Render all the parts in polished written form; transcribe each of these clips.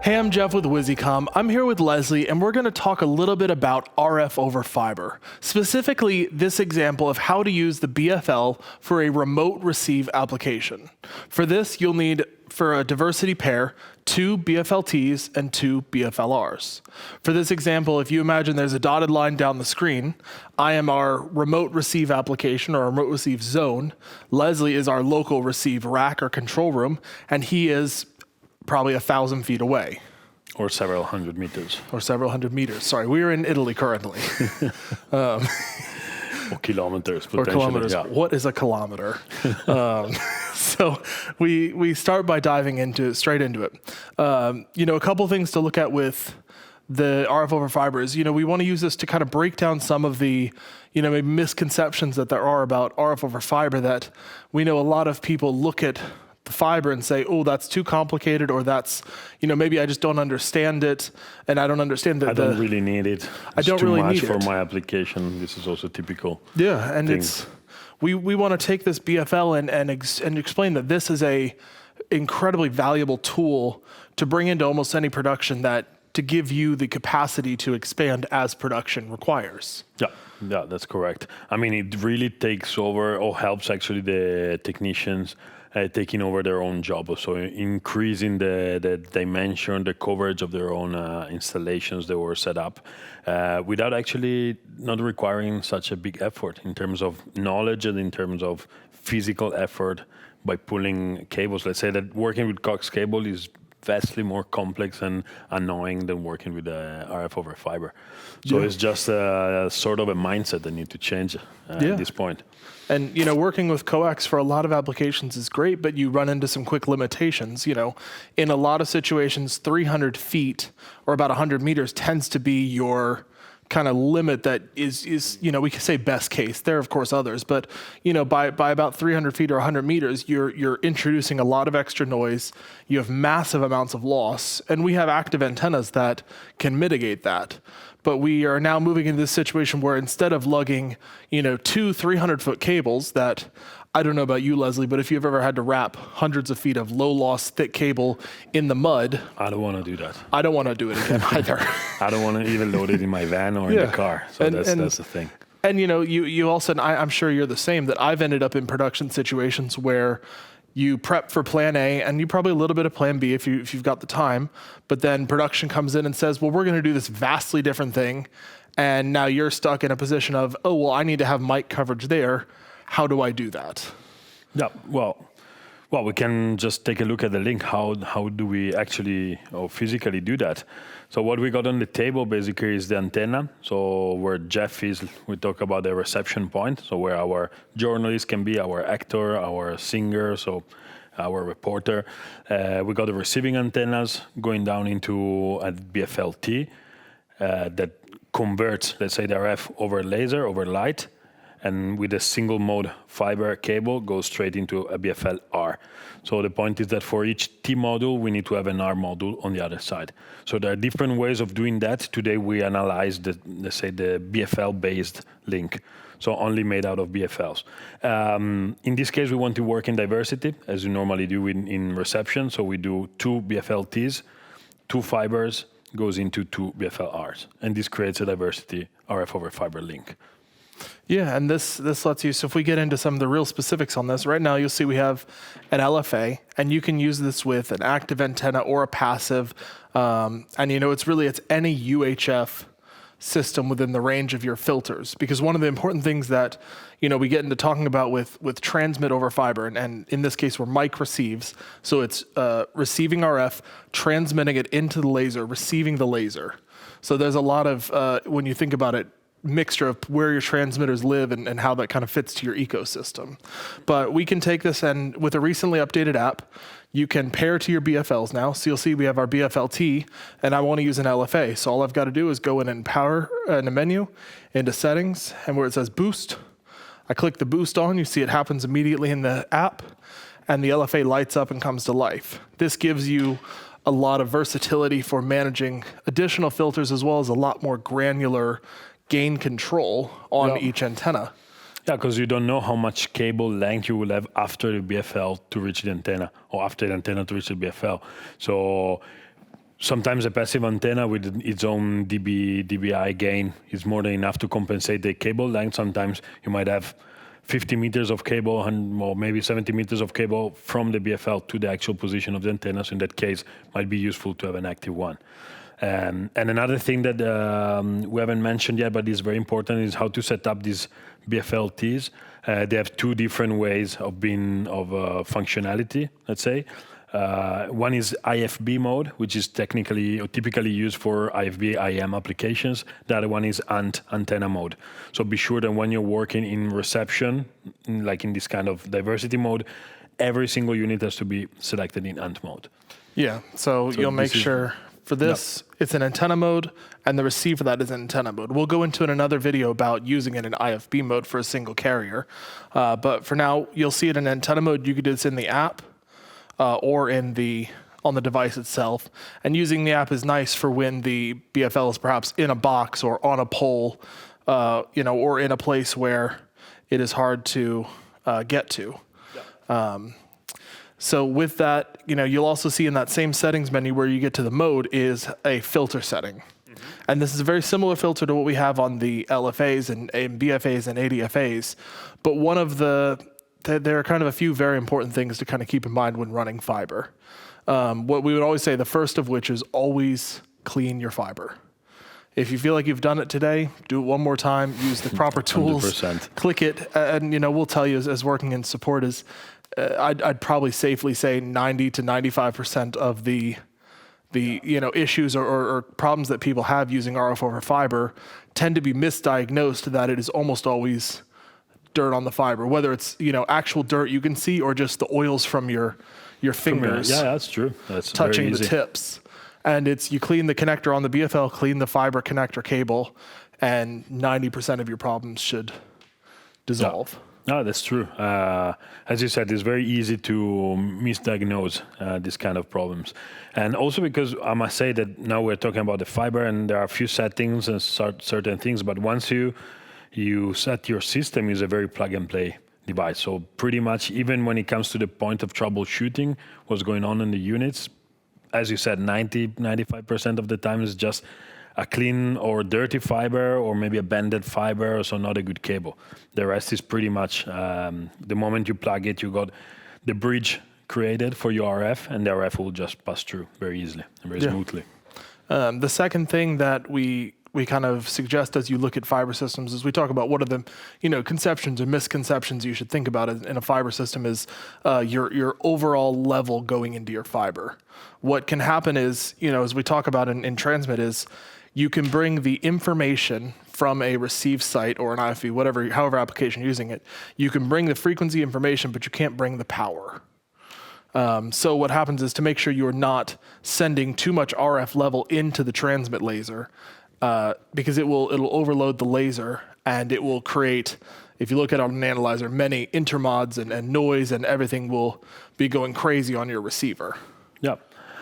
Hey, I'm Geoff with WizzyCom. I'm here with Leslie, and we're going to talk a little bit about RF over fiber. Specifically, this example of how to use the BFL for a remote receive application. For this, you'll need, for a diversity pair, 2 BFLTs and 2 BFLRs. For this example, if you imagine there's a dotted line down the screen, I am our remote receive application or remote receive zone. Leslie is our local receive rack or control room, and he is probably 1,000 feet away. Or several hundred meters. Or several hundred meters. Sorry, we are in Italy currently. Or kilometers, potentially. Or kilometers. Yeah. What is a kilometer? So we start by diving straight into it. A couple things to look at with the RF over fiber is, we want to use this to kind of break down some of the, maybe misconceptions that there are about RF over fiber, that we know a lot of people look at the fiber and say, oh, that's too complicated, or that's, maybe I just don't understand it, and I don't understand that. I don't really need it. I don't really need it. It's too much for my application. This is also typical. Yeah, and things. we want to take this BFL and explain that this is a incredibly valuable tool to bring into almost any production, to give you the capacity to expand as production requires. Yeah, that's correct. I mean, it really takes over or helps actually the technicians taking over their own job. So increasing the dimension, the coverage of their own installations that were set up without actually not requiring such a big effort in terms of knowledge and in terms of physical effort by pulling cables. Let's say that working with coax cable is vastly more complex and annoying than working with RF over fiber. So It's just sort of a mindset that need to change at this point. And, working with coax for a lot of applications is great, but you run into some quick limitations. In a lot of situations, 300 feet or about 100 meters tends to be your kind of limit that is we can say best case. There are, of course, others, but, by about 300 feet or 100 meters, you're introducing a lot of extra noise. You have massive amounts of loss, and we have active antennas that can mitigate that. But we are now moving into this situation where instead of lugging, 2 300-foot cables that, I don't know about you, Leslie, but if you've ever had to wrap hundreds of feet of low-loss, thick cable in the mud. I don't want to do that. I don't want to do it again either. I don't want to even load it in my van or in the car. So that's the thing. And, you also, and I'm sure you're the same, that I've ended up in production situations where you prep for plan A and you probably a little bit of plan B if you've got the time, but then production comes in and says, well, we're going to do this vastly different thing. And now you're stuck in a position of, oh, well, I need to have mic coverage there. How do I do that? Yeah, well, we can just take a look at the link. How do we actually or physically do that? So what we got on the table basically is the antenna. So where Geoff is, we talk about the reception point. So where our journalist can be, our actor, our singer, so our reporter. We got the receiving antennas going down into a BFLT that converts, let's say, the RF over laser, over light. And with a single mode fiber cable goes straight into a BFL-R. So the point is that for each T module, we need to have an R module on the other side. So there are different ways of doing that. Today we analyze the BFL-based link, so only made out of BFLs. In this case, we want to work in diversity, as you normally do in reception. So we do 2 BFLTs, 2 fibers, goes into 2 BFL-Rs. And this creates a diversity RF over fiber link. Yeah, and this lets you, so if we get into some of the real specifics on this, right now you'll see we have an LFA, and you can use this with an active antenna or a passive, and it's any UHF system within the range of your filters. Because one of the important things that, we get into talking about with transmit over fiber, and in this case, we're mic receives, so it's receiving RF, transmitting it into the laser, receiving the laser. So there's a lot of, when you think about it, mixture of where your transmitters live and how that kind of fits to your ecosystem. But we can take this, and with a recently updated app, you can pair to your BFLs now. So you'll see we have our BFLT, and I want to use an LFA. So all I've got to do is go in and power in a menu, into settings, and where it says boost, I click the boost on. You see it happens immediately in the app, and the LFA lights up and comes to life. This gives you a lot of versatility for managing additional filters, as well as a lot more granular gain control on each antenna. Yeah, because you don't know how much cable length you will have after the BFL to reach the antenna, or after the antenna to reach the BFL. So sometimes a passive antenna with its own dBi gain is more than enough to compensate the cable length. Sometimes you might have 50 meters of cable or maybe 70 meters of cable from the BFL to the actual position of the antenna. So in that case, it might be useful to have an active one. And another thing that we haven't mentioned yet, but is very important, is how to set up these BFLTs. They have two different ways of functionality, let's say. One is IFB mode, which is technically or typically used for IFB IM applications. The other one is ANT, antenna mode. So be sure that when you're working in reception, like in this kind of diversity mode, every single unit has to be selected in ANT mode. Yeah, so you'll make sure for this, it's an antenna mode, and the receiver that is in antenna mode. We'll go into another video about using it in IFB mode for a single carrier. But for now, you'll see it in antenna mode. You could do this in the app or on the device itself. And using the app is nice for when the BFL is perhaps in a box or on a pole, or in a place where it is hard to get to. So with that, you'll also see in that same settings menu where you get to the mode is a filter setting. And this is a very similar filter to what we have on the LFAs and BFAs and ADFAs. But there are kind of a few very important things to kind of keep in mind when running fiber. What we would always say, the first of which is always clean your fiber. If you feel like you've done it today, do it one more time, use the proper tools, 100%. Click it, and we'll tell you as working in support is, I'd probably safely say 90 to 95% of the issues or problems that people have using RF over fiber tend to be misdiagnosed that it is almost always dirt on the fiber, whether it's actual dirt you can see or just the oils from your fingers. Yeah, that's true. That's touching the tips. And you clean the connector on the BFL, clean the fiber connector cable, and 90% of your problems should dissolve. No, that's true. As you said, it's very easy to misdiagnose these kind of problems. And also because I must say that now we're talking about the fiber and there are a few settings and certain things, but once you set your system, is a very plug and play device. So pretty much even when it comes to the point of troubleshooting, what's going on in the units, as you said, 95% of the time is just a clean or dirty fiber or maybe a bended fiber, so not a good cable. The rest is pretty much, the moment you plug it, you got the bridge created for your RF, and the RF will just pass through very easily and very smoothly. The second thing that we kind of suggest as you look at fiber systems is we talk about what are the conceptions or misconceptions you should think about in a fiber system is your overall level going into your fiber. What can happen is, as we talk about in transmit is, you can bring the information from a receive site or an IFV, however application you're using it. You can bring the frequency information, but you can't bring the power. So what happens is to make sure you're not sending too much RF level into the transmit laser, because it'll overload the laser and it will create, if you look at it on an analyzer, many intermods and noise and everything will be going crazy on your receiver. Yeah.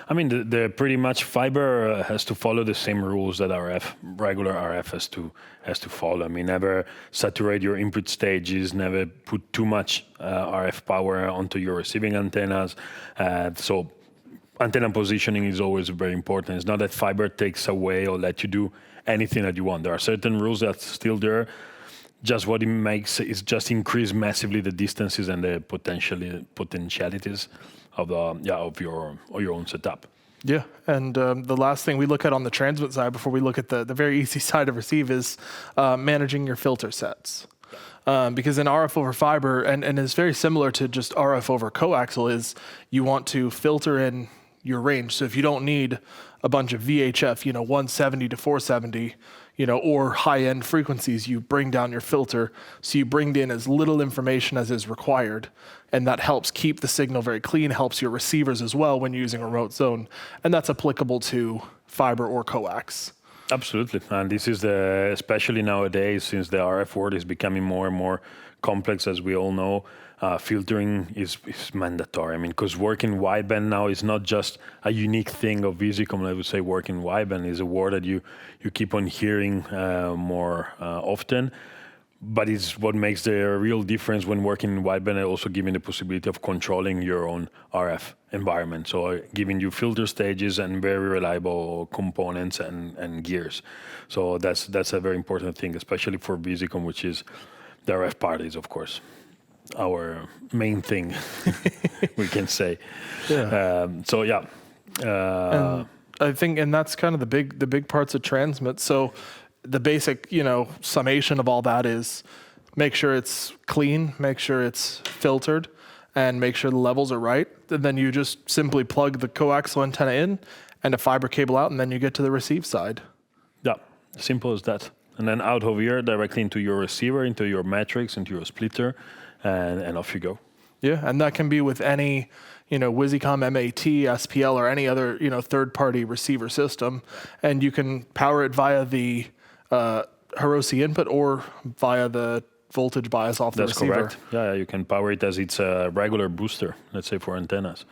I mean, the pretty much fiber has to follow the same rules that regular RF has to follow. I mean, never saturate your input stages, never put too much RF power onto your receiving antennas. So antenna positioning is always very important. It's not that fiber takes away or let you do anything that you want. There are certain rules that's still there. Just what it makes is just increase massively the distances and the potentialities of your own setup. Yeah, and the last thing we look at on the transmit side before we look at the very easy side of receive is managing your filter sets. Because in RF over fiber, and it's very similar to just RF over coaxial, is you want to filter in your range. So if you don't need a bunch of VHF, 170 to 470, or high-end frequencies, you bring down your filter. So you bring in as little information as is required. And that helps keep the signal very clean, helps your receivers as well when you're using a remote zone. And that's applicable to fiber or coax. Absolutely. And this is especially nowadays, since the RF world is becoming more and more complex, as we all know, filtering is mandatory. I mean, because working wideband now is not just a unique thing of Visicom. I would say working wideband is a word that you keep on hearing more often. but it's what makes the real difference when working in wideband, and also giving the possibility of controlling your own RF environment. So giving you filter stages and very reliable components and gears. So that's a very important thing, especially for Visicom, which is the RF part is, of course, our main thing, we can say. Yeah. So yeah. And I think, and that's kind of the big parts of transmit. So the basic, summation of all that is make sure it's clean, make sure it's filtered, and make sure the levels are right. And then you just simply plug the coaxial antenna in and a fiber cable out, and then you get to the receive side. Yeah, simple as that. And then out of here, directly into your receiver, into your matrix, into your splitter, and off you go. Yeah, and that can be with any, Visicom, MAT, SPL, or any other, third-party receiver system. And you can power it via the Hiroshi input or via the voltage bias off the receiver. That's correct. Yeah, you can power it as it's a regular booster, let's say, for antennas.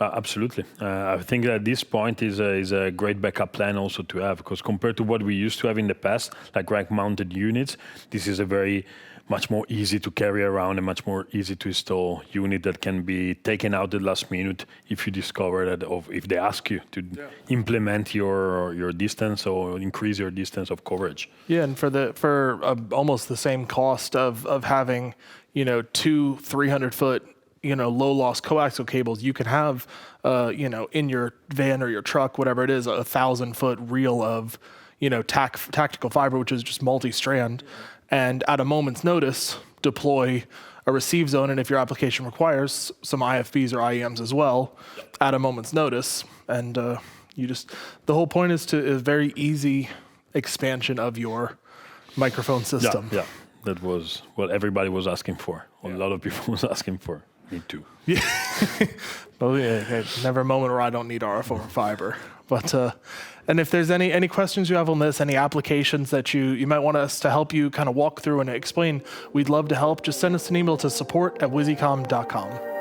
Absolutely. I think at this point is a great backup plan also to have, because compared to what we used to have in the past, like rack-mounted units, this is a very much more easy to carry around and much more easy to install unit that can be taken out at the last minute if you discover that, or if they ask you to implement your distance or increase your distance of coverage. Yeah, and for almost the same cost of having, 2 300-foot low loss coaxial cables, you can have, in your van or your truck, whatever it is, 1,000-foot reel of, tactical fiber, which is just multi-strand, and at a moment's notice, deploy a receive zone, and if your application requires some IFBs or IEMs as well, at a moment's notice, and the whole point is a very easy expansion of your microphone system. Yeah, that was what everybody was asking for. A lot of people was asking for. Me too. Yeah. Well, yeah, never a moment where I don't need RF over fiber. But and if there's any questions you have on this, any applications that you might want us to help you kind of walk through and explain, we'd love to help. Just send us an email to support@wisicom.com.